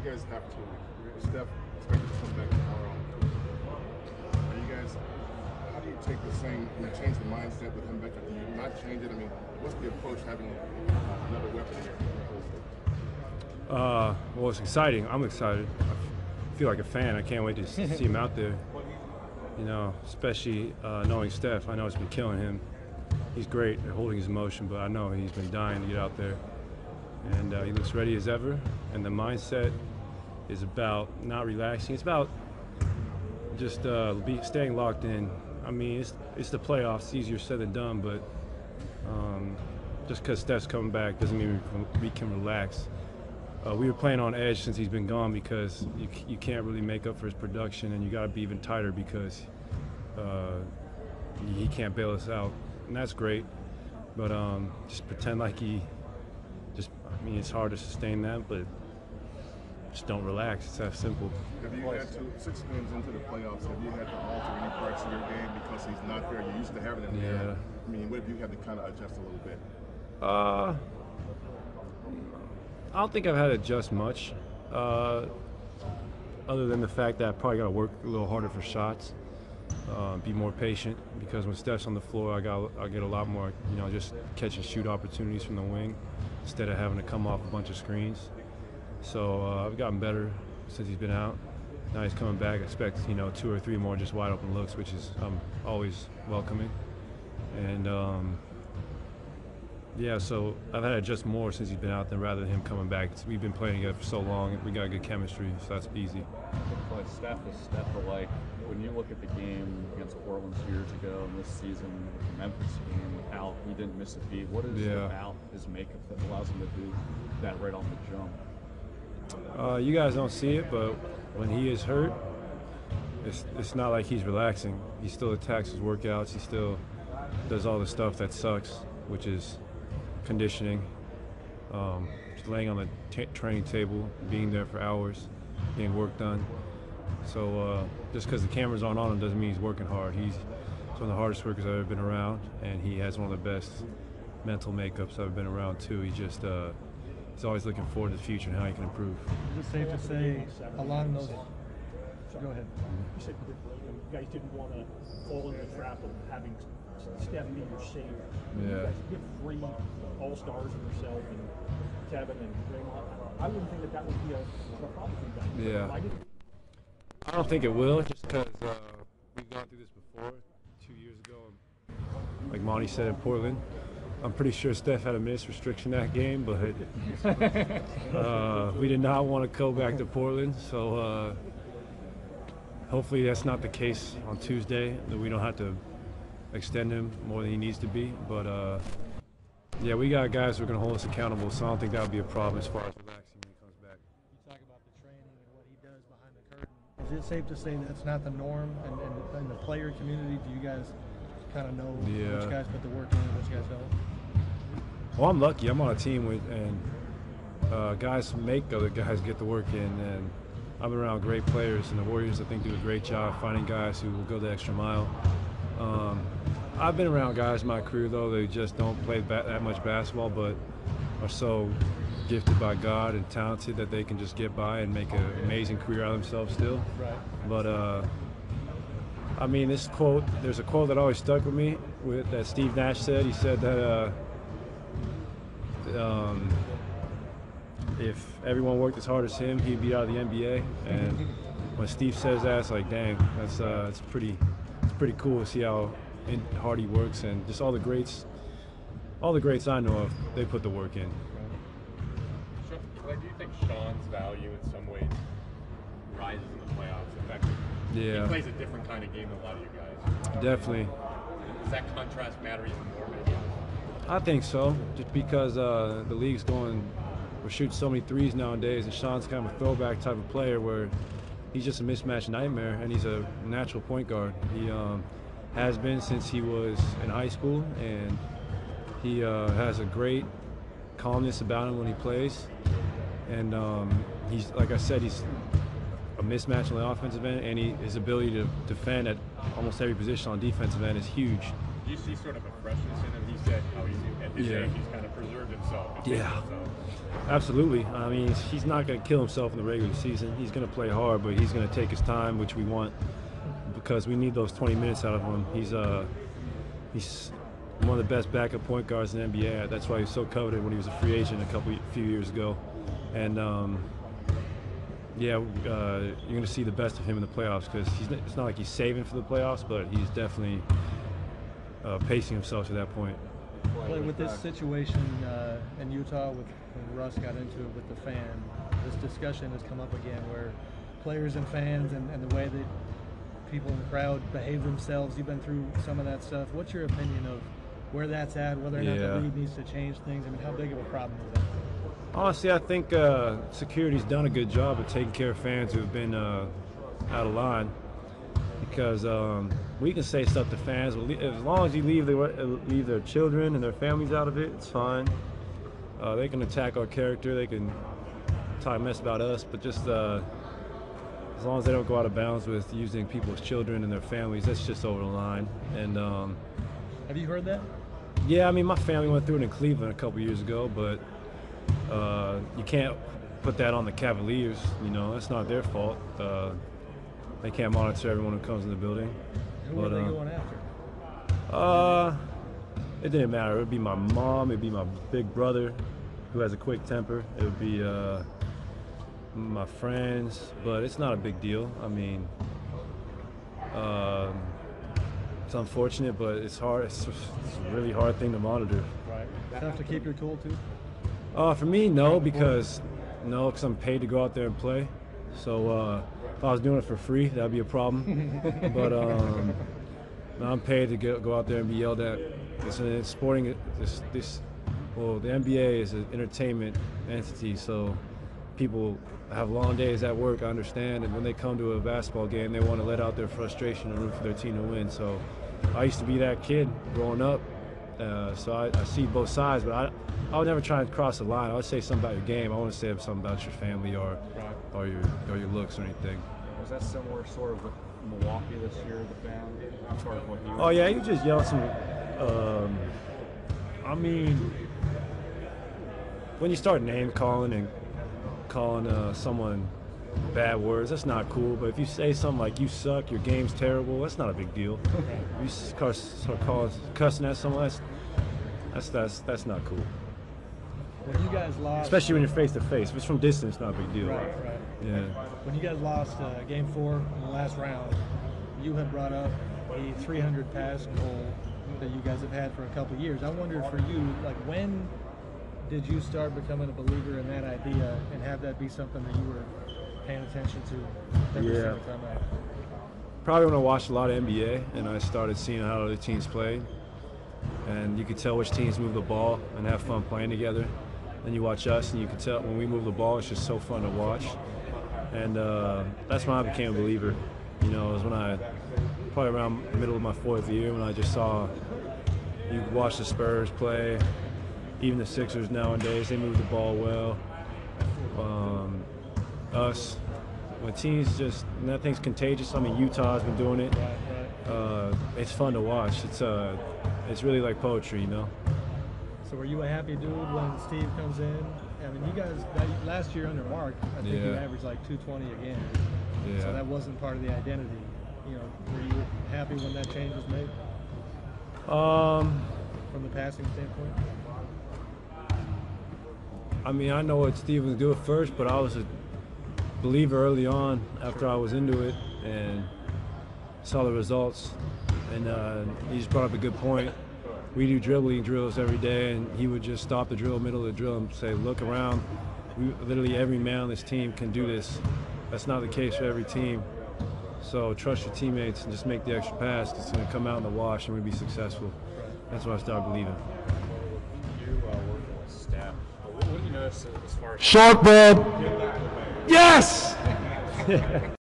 You guys have to. Steph expected to come back tomorrow. Are you guys? How do you take the same? You change the mindset with him back? Do you not change it? I mean, what's the approach having another weapon here? Well, it's exciting. I'm excited. I feel like a fan. I can't wait to see him out there. You know, especially knowing Steph. I know it's been killing him. He's great at holding his emotion, but I know he's been dying to get out there. And he looks ready as ever. And the mindset is about not relaxing. It's about just staying locked in. I mean, it's the playoffs. It's easier said than done, but just because Steph's coming back doesn't mean we can relax. We were playing on edge since he's been gone because you can't really make up for his production, and you got to be even tighter because he can't bail us out, and that's great. But just pretend like I mean, it's hard to sustain that, but just don't relax. It's that simple. Have you had to, 6 games into the playoffs, have you had to alter any parts of your game because he's not there? You're used to having him there. I mean, what have you had to kind of adjust a little bit? I don't think I've had to adjust much, other than the fact that I probably got to work a little harder for shots, be more patient, because when Steph's on the floor, I get a lot more, you know, just catch and shoot opportunities from the wing instead of having to come off a bunch of screens. So I've gotten better since he's been out. Now he's coming back. I expect, you know, 2 or 3 more just wide open looks, which is always welcoming. And yeah, so I've had to adjust more since he's been out than rather than him coming back. We've been playing together for so long. We got good chemistry, so that's easy. But Steph is Steph alike. When you look at the game against Orleans years ago and this season, with the Memphis game, with how he didn't miss a beat, what is it about his makeup that allows him to do that right off the jump? You guys don't see it, but when he is hurt, it's not like he's relaxing. He still attacks his workouts. He still does all the stuff that sucks, which is conditioning, just laying on the training table, being there for hours, getting work done. So just because the cameras aren't on him doesn't mean he's working hard. He's one of the hardest workers I've ever been around, and he has one of the best mental makeups I've been around too. He's always looking forward to the future and how he can improve. Is it safe to say along those? Go ahead. You said that you guys didn't want to fall in the trap of having Steph be your savior. Yeah. You have 3 all-stars in yourself and Kevin and Draymond. I wouldn't think that would be a problem for you guys. Yeah. I don't think it will, just because we've gone through this before, 2 years ago. Like Monty said in Portland, I'm pretty sure Steph had a minutes restriction that game, but we did not want to go back to Portland, so hopefully that's not the case on Tuesday, that we don't have to extend him more than he needs to be. But yeah, we got guys who are going to hold us accountable, so I don't think that would be a problem as far as relaxing when he comes back. You talk about the training and what he does behind the curtain. Is it safe to say that's not the norm in the player community? Do you guys kind of know which guys put the work in and which guys don't? Well, I'm lucky. I'm on a team and guys make other guys get the work in, and I'm around great players, and the Warriors, I think, do a great job finding guys who will go the extra mile. I've been around guys in my career, though, they just don't play that much basketball, but are so gifted by God and talented that they can just get by and make an amazing career out of themselves still. Right. But I mean, this quote, there's a quote that always stuck with me that Steve Nash said. He said that if everyone worked as hard as him, he'd be out of the NBA. And when Steve says that, it's like, dang, it's pretty cool to see how hard he works, and just all the greats I know of, they put the work in. Do you think Sean's value in some ways rises in the playoffs? In fact, he plays a different kind of game than a lot of you guys. Definitely. Does that contrast matter even more, maybe? I think so, just because the league's we're shooting so many threes nowadays, and Sean's kind of a throwback type of player where he's just a mismatch nightmare, and he's a natural point guard. He has been since he was in high school, and he has a great calmness about him when he plays. And he's, like I said, he's a mismatch on the offensive end, and his ability to defend at almost every position on defensive end is huge. Do you see sort of a freshness in him? He said how he's at his age, he's kind of preserved himself. Yeah, absolutely. I mean, he's not going to kill himself in the regular season. He's going to play hard, but he's going to take his time, which we want, because we need those 20 minutes out of him. He's one of the best backup point guards in the NBA. That's why he was so coveted when he was a free agent a few years ago. And you're going to see the best of him in the playoffs, because it's not like he's saving for the playoffs, but he's definitely pacing himself to that point. Klay, with this situation in Utah, when Russ got into it with the fan, this discussion has come up again where players and fans and the way that people in the crowd behave themselves. You've been through some of that stuff. What's your opinion of where that's at, whether or not the league needs to change things? I mean, how big of a problem is that? Honestly, I think security's done a good job of taking care of fans who have been out of line, because we can say stuff to fans, but as long as you leave their children and their families out of it, it's fine. They can attack our character, they can talk mess about us, but just as long as they don't go out of bounds with using people's children and their families, that's just over the line. And have you heard that? Yeah, I mean, my family went through it in Cleveland a couple years ago, but you can't put that on the Cavaliers. You know, that's not their fault. They can't monitor everyone who comes in the building. Who were they going after? It didn't matter. It would be my mom. It would be my big brother, who has a quick temper. It would be my friends, but it's not a big deal. I mean, it's unfortunate, but it's hard. It's a really hard thing to monitor. Right. Tough to keep your cool too? For me, no, because I'm paid to go out there and play. So if I was doing it for free, that'd be a problem. But I'm paid to go out there and be yelled at. It's sporting. Well, the NBA is an entertainment entity, so people have long days at work, I understand, and when they come to a basketball game, they want to let out their frustration and root for their team to win. So I used to be that kid growing up, so I see both sides, but I would never try and cross the line. I would say something about your game. I want to say something about your family or your looks or anything. Was that similar sort of with Milwaukee this year, the fan? Sort of what you Oh yeah, you just yell some. I mean, when you start name calling and calling someone bad words, that's not cool. But if you say something like "you suck," "your game's terrible," that's not a big deal. If you start cussing at someone, that's not cool. When you guys lost, especially when you're face to face. If it's from distance, it's not a big deal. Right. Yeah. When you guys lost Game 4 in the last round, you had brought up a 300 pass goal that you guys have had for a couple of years. I wonder for you, like, when did you start becoming a believer in that idea and have that be something that you were paying attention to every single time out? Probably when I watched a lot of NBA and I started seeing how other teams played, and you could tell which teams move the ball and have fun playing together. Then you watch us, and you can tell when we move the ball, it's just so fun to watch. And that's when I became a believer. You know, it was when probably around the middle of my 4th year, when I just saw, you watch the Spurs play, even the Sixers nowadays, they move the ball well. Us, when teams just, and that thing's contagious. I mean, Utah's been doing it. It's fun to watch. It's really like poetry, you know. So were you a happy dude when Steve comes in? I mean, you guys, last year under Mark, I think you averaged like 220 a game. Yeah. So that wasn't part of the identity. You know, were you happy when that change was made? From the passing standpoint? I mean, I know what Steve was doing first, but I was a believer early on after I was into it and saw the results. And he just brought up a good point. We do dribbling drills every day, and he would just stop the drill, middle of the drill, and say, look around. Literally every man on this team can do this. That's not the case for every team. So trust your teammates and just make the extra pass. It's going to come out in the wash, and we'll be successful. That's what I started believing. You working with Steph. What do you notice as far as Shark, bud! Yes!